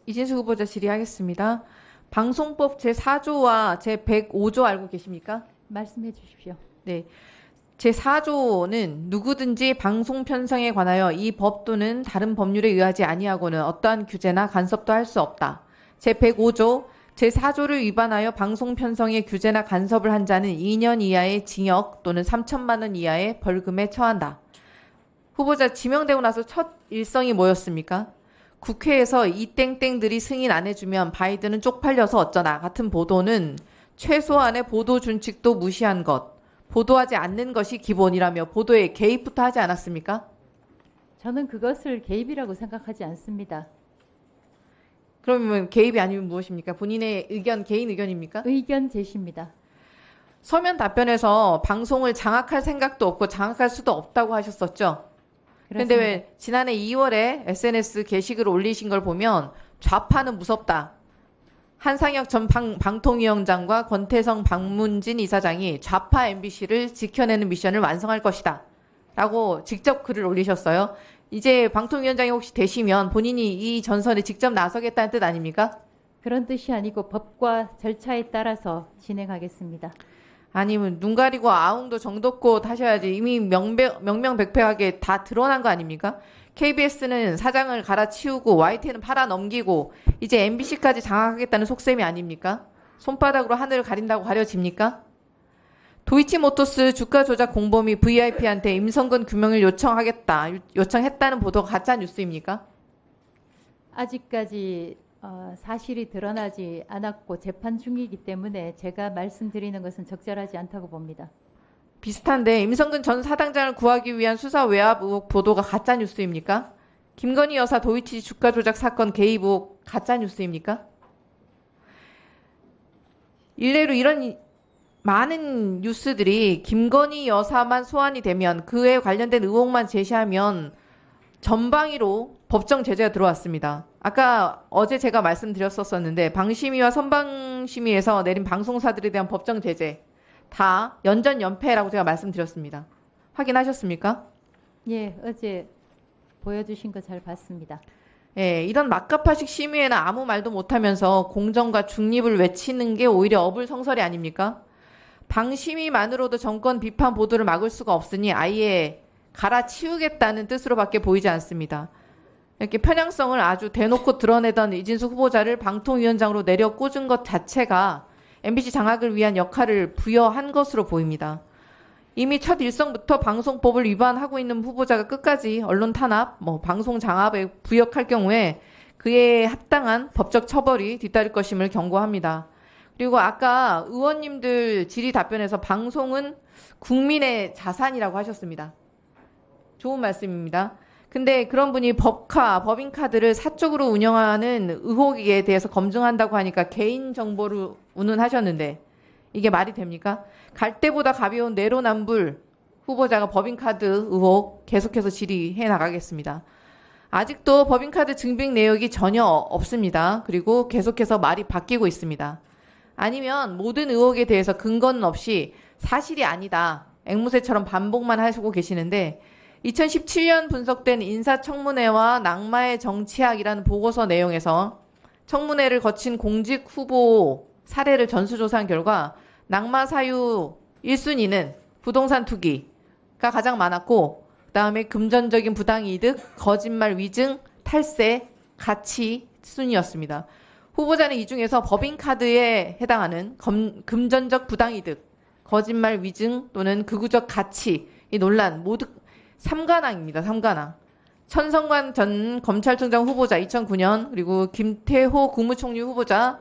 이진수 후보자 질의하겠습니다. 방송법 제4조와 제105조 알고 계십니까? 말씀해 주십시오. 네. 제4조는 누구든지 방송 편성에 관하여 이 법 또는 다른 법률에 의하지 아니하고는 어떠한 규제나 간섭도 할 수 없다. 제105조 제4조를 위반하여 방송 편성에 규제나 간섭을 한 자는 2년 이하의 징역 또는 3천만 원 이하의 벌금에 처한다. 후보자 지명되고 나서 첫 일성이 뭐였습니까? 국회에서 이 땡땡들이 승인 안 해주면 바이든은 쪽팔려서 어쩌나 같은 보도는 최소한의 보도 준칙도 무시한 것, 보도하지 않는 것이 기본이라며 보도에 개입부터 하지 않았습니까? 저는 그것을 개입이라고 생각하지 않습니다. 그러면 개입이 아니면 무엇입니까? 본인의 의견, 개인 의견입니까? 의견 제시입니다. 서면 답변에서 방송을 장악할 생각도 없고 장악할 수도 없다고 하셨었죠? 그런데 그렇습니다. 왜 지난해 2월에 SNS 게시글 올리신 걸 보면 좌파는 무섭다. 한상혁 전 방통위원장과 권태성 박문진 이사장이 좌파 MBC를 지켜내는 미션을 완성할 것이다. 라고 직접 글을 올리셨어요. 이제 방통위원장이 혹시 되시면 본인이 이 전선에 직접 나서겠다는 뜻 아닙니까? 그런 뜻이 아니고 법과 절차에 따라서 진행하겠습니다. 아니면 눈 가리고 아웅도 정도껏 하셔야지. 이미 명명백백하게 다 드러난 거 아닙니까? KBS는 사장을 갈아치우고 YTN은 팔아 넘기고 이제 MBC까지 장악하겠다는 속셈이 아닙니까? 손바닥으로 하늘을 가린다고 가려집니까? 도이치모터스 주가 조작 공범이 VIP한테 임성근 규명을 요청했다는 보도가 가짜 뉴스입니까? 아직까지 사실이 드러나지 않았고 재판 중이기 때문에 제가 말씀드리는 것은 적절하지 않다고 봅니다. 비슷한데 임성근 전 사당장을 구하기 위한 수사 외압 의혹 보도가 가짜 뉴스입니까? 김건희 여사 도이치 주가 조작 사건 개입 의혹 가짜 뉴스입니까? 일례로 이런 많은 뉴스들이 김건희 여사만 소환이 되면 그에 관련된 의혹만 제시하면 전방위로 법정 제재가 들어왔습니다. 아까 어제 제가 말씀드렸었는데 방심위와 선방심위에서 내린 방송사들에 대한 법정 제재 다 연전연패라고 제가 말씀드렸습니다. 확인하셨습니까? 예, 어제 보여주신 거 잘 봤습니다. 예, 이런 막가파식 심의에는 아무 말도 못하면서 공정과 중립을 외치는 게 오히려 어불성설이 아닙니까? 방심위만으로도 정권 비판 보도를 막을 수가 없으니 아예 갈아치우겠다는 뜻으로밖에 보이지 않습니다. 이렇게 편향성을 아주 대놓고 드러내던 이진수 후보자를 방통위원장으로 내려 꽂은 것 자체가 MBC 장악을 위한 역할을 부여한 것으로 보입니다. 이미 첫 일성부터 방송법을 위반하고 있는 후보자가 끝까지 언론 탄압, 방송 장악에 부역할 경우에 그에 합당한 법적 처벌이 뒤따를 것임을 경고합니다. 그리고 아까 의원님들 질의 답변에서 방송은 국민의 자산이라고 하셨습니다. 좋은 말씀입니다. 근데 그런 분이 법인카드를 사적으로 운영하는 의혹에 대해서 검증한다고 하니까 개인정보를 운운하셨는데 이게 말이 됩니까? 갈 때보다 가벼운 내로남불 후보자가 법인카드 의혹 계속해서 질의해 나가겠습니다. 아직도 법인카드 증빙 내역이 전혀 없습니다. 그리고 계속해서 말이 바뀌고 있습니다. 아니면 모든 의혹에 대해서 근거는 없이 사실이 아니다. 앵무새처럼 반복만 하시고 계시는데 2017년 분석된 인사청문회와 낙마의 정치학이라는 보고서 내용에서 청문회를 거친 공직 후보 사례를 전수조사한 결과 낙마 사유 1순위는 부동산 투기가 가장 많았고 그다음에 금전적인 부당이득, 거짓말 위증, 탈세, 가치 순이었습니다. 후보자는 이 중에서 법인카드에 해당하는 금전적 부당이득, 거짓말 위증 또는 극우적 가치 이 논란 모두 3관왕입니다. 3관왕. 천성관 전 검찰총장 후보자 2009년 그리고 김태호 국무총리 후보자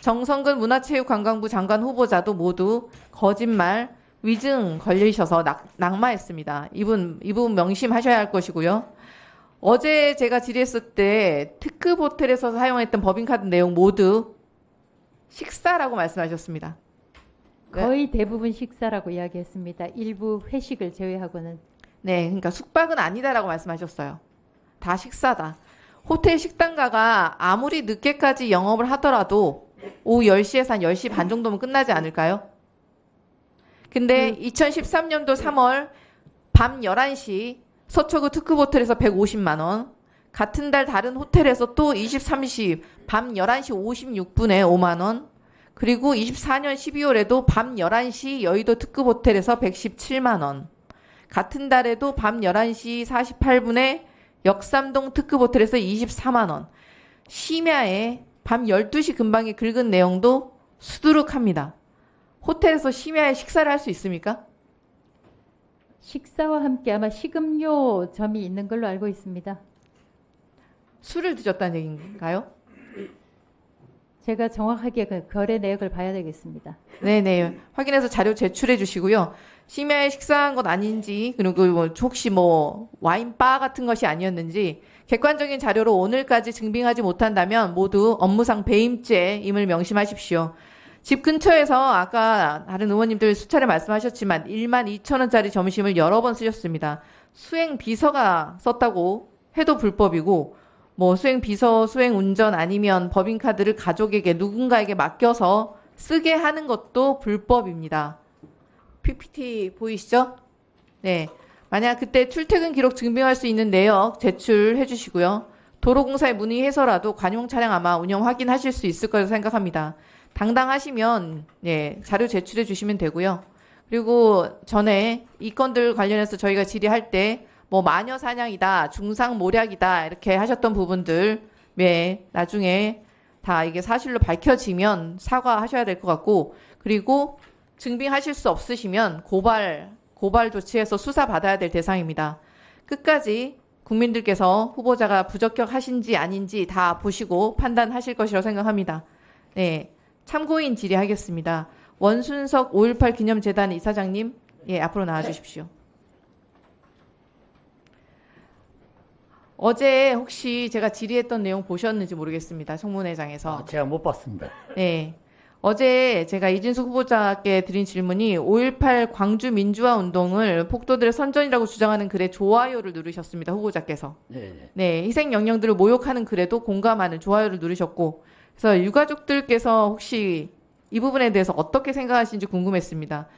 정성근 문화체육관광부 장관 후보자도 모두 거짓말 위증 걸리셔서 낙마했습니다. 이분 명심하셔야 할 것이고요. 어제 제가 질의했을 때 특급 호텔에서 사용했던 법인카드 내용 모두 식사라고 말씀하셨습니다. 거의 대부분 식사라고 이야기했습니다. 일부 회식을 제외하고는. 네, 그러니까 숙박은 아니다라고 말씀하셨어요. 다 식사다. 호텔 식당가가 아무리 늦게까지 영업을 하더라도 오후 10시에서 한 10시 반 정도면 끝나지 않을까요? 근데 2013년도 3월 밤 11시 서초구 특급 호텔에서 150만 원, 같은 달 다른 호텔에서 또 23시 밤 11시 56분에 5만 원. 그리고 24년 12월에도 밤 11시 여의도 특급 호텔에서 117만 원. 같은 달에도 밤 11시 48분에 역삼동 특급 호텔에서 24만 원. 심야에 밤 12시 근방에 긁은 내용도 수두룩합니다. 호텔에서 심야에 식사를 할 수 있습니까? 식사와 함께 아마 식음료점이 있는 걸로 알고 있습니다. 술을 드셨다는 얘기인가요? 제가 정확하게 그 거래 내역을 봐야 되겠습니다. 네네. 확인해서 자료 제출해 주시고요. 심야에 식사한 것 아닌지, 그리고 뭐 혹시 뭐 와인바 같은 것이 아니었는지 객관적인 자료로 오늘까지 증빙하지 못한다면 모두 업무상 배임죄임을 명심하십시오. 집 근처에서 아까 다른 의원님들 수차례 말씀하셨지만 12,000원짜리 점심을 여러 번 쓰셨습니다. 수행 비서가 썼다고 해도 불법이고, 뭐 수행 비서, 수행 운전 아니면 법인카드를 가족에게 누군가에게 맡겨서 쓰게 하는 것도 불법입니다. PPT 보이시죠? 네. 만약 그때 출퇴근 기록 증빙할 수 있는 내역 제출해 주시고요. 도로공사에 문의해서라도 관용 차량 아마 운영 확인하실 수 있을 거라고 생각합니다. 당당하시면 예, 자료 제출해 주시면 되고요. 그리고 전에 이 건들 관련해서 저희가 질의할 때 뭐 마녀 사냥이다, 중상 모략이다 이렇게 하셨던 부분들 예, 나중에 다 이게 사실로 밝혀지면 사과하셔야 될 것 같고, 그리고 증빙하실 수 없으시면 고발 조치해서 수사 받아야 될 대상입니다. 끝까지 국민들께서 후보자가 부적격하신지 아닌지 다 보시고 판단하실 것이라고 생각합니다. 네, 참고인 질의하겠습니다. 원순석 5.18 기념재단 이사장님, 예, 앞으로 나와주십시오. 어제 혹시 제가 질의했던 내용 보셨는지 모르겠습니다. 청문회장에서. 제가 못 봤습니다. 네. 어제 제가 이진숙 후보자께 드린 질문이 5.18 광주 민주화 운동을 폭도들의 선전이라고 주장하는 글에 좋아요를 누르셨습니다. 후보자께서. 네. 네. 희생 영령들을 모욕하는 글에도 공감하는 좋아요를 누르셨고, 그래서 유가족들께서 혹시 이 부분에 대해서 어떻게 생각하시는지 궁금했습니다.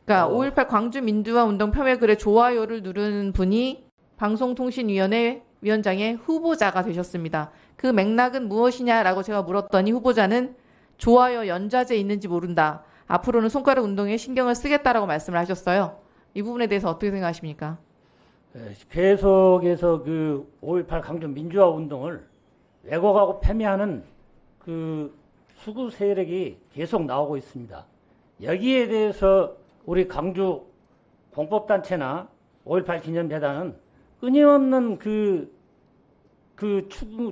그러니까 5.18 광주 민주화 운동 폄훼 글에 좋아요를 누른 분이 방송통신위원회 위원장의 후보자가 되셨습니다. 그 맥락은 무엇이냐라고 제가 물었더니 후보자는 좋아요 연좌제 있는지 모른다. 앞으로는 손가락 운동에 신경을 쓰겠다라고 말씀을 하셨어요. 이 부분에 대해서 어떻게 생각하십니까? 계속해서 그 5.18 강조 민주화 운동을 왜곡하고 폄훼하는 그 수구 세력이 계속 나오고 있습니다. 여기에 대해서 우리 강주 공법단체나 5.18 기념재단은 끊임없는 그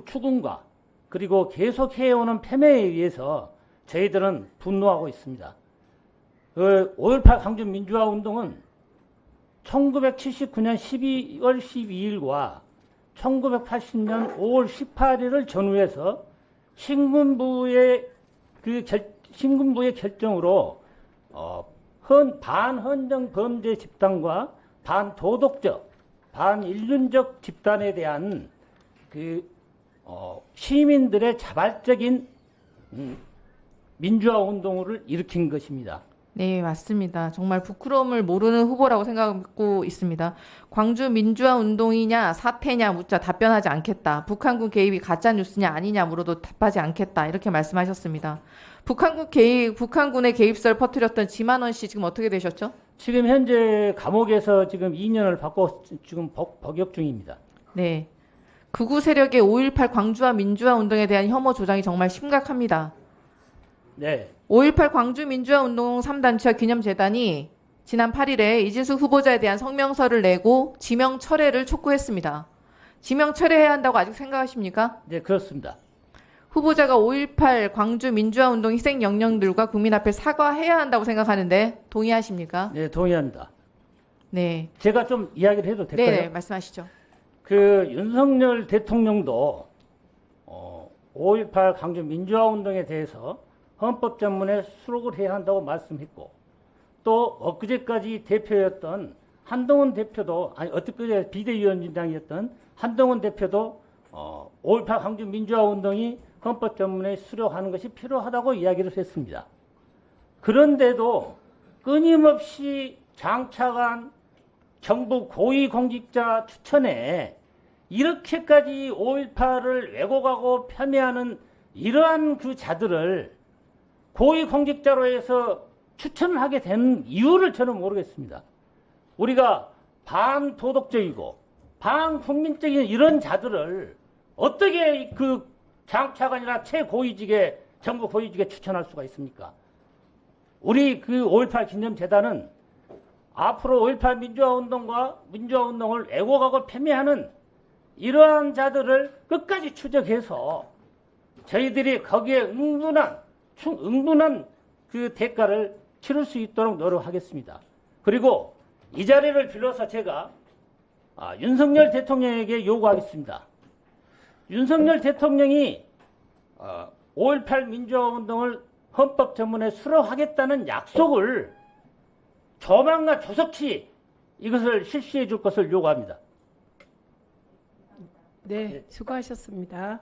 추궁과 그리고 계속 해오는 폄훼에 의해서 저희들은 분노하고 있습니다. 5.18 강주 민주화 운동은 1979년 12월 12일과 1980년 5월 18일을 전후해서 신군부의 결정으로 반헌정 범죄 집단과 반도덕적, 반인륜적 집단에 대한 시민들의 자발적인 민주화 운동을 일으킨 것입니다. 네, 맞습니다. 정말 부끄러움을 모르는 후보라고 생각하고 있습니다. 광주 민주화 운동이냐 사태냐 묻자 답변하지 않겠다. 북한군 개입이 가짜 뉴스냐 아니냐 물어도 답하지 않겠다. 이렇게 말씀하셨습니다. 북한군의 개입설 퍼뜨렸던 지만원 씨 지금 어떻게 되셨죠? 지금 현재 감옥에서 지금 2년을 받고 지금 복역 중입니다. 네. 극우 세력의 5.18 광주와 민주화 운동에 대한 혐오 조장이 정말 심각합니다. 네. 5.18 광주 민주화 운동 3단체와 기념재단이 지난 8일에 이진숙 후보자에 대한 성명서를 내고 지명 철회를 촉구했습니다. 지명 철회해야 한다고 아직 생각하십니까? 네, 그렇습니다. 후보자가 5.18 광주 민주화 운동 희생 영령들과 국민 앞에 사과해야 한다고 생각하는데 동의하십니까? 네, 동의합니다. 네. 제가 좀 이야기를 해도 될까요? 네, 말씀하시죠. 윤석열 대통령도 5.18 강주 민주화 운동에 대해서 헌법전문에 수록을 해야 한다고 말씀했고, 또 엊그제까지 대표였던 한동훈 대표도, 엊그제 비대위원장이었던 한동훈 대표도 5.18 강주 민주화 운동이 헌법전문에 수록하는 것이 필요하다고 이야기를 했습니다. 그런데도 끊임없이 장차관 정부 고위공직자 추천에 이렇게까지 5.18을 왜곡하고 폄훼하는 이러한 그 자들을 고위공직자로 해서 추천을 하게 된 이유를 저는 모르겠습니다. 우리가 반도덕적이고 반국민적인 이런 자들을 어떻게 그 장차관이나 최고위직에 정부 고위직에 추천할 수가 있습니까? 우리 그 5.18 기념재단은 앞으로 5.18 민주화운동과 민주화운동을 왜곡하고 폄훼하는 이러한 자들을 끝까지 추적해서 저희들이 거기에 응분한 그 대가를 치를 수 있도록 노력하겠습니다. 그리고 이 자리를 빌어서 제가 윤석열 대통령에게 요구하겠습니다. 윤석열 대통령이 5.18 민주화운동을 헌법 전문에 수록하겠다는 약속을 조만간 조속히 이것을 실시해 줄 것을 요구합니다. 네, 수고하셨습니다.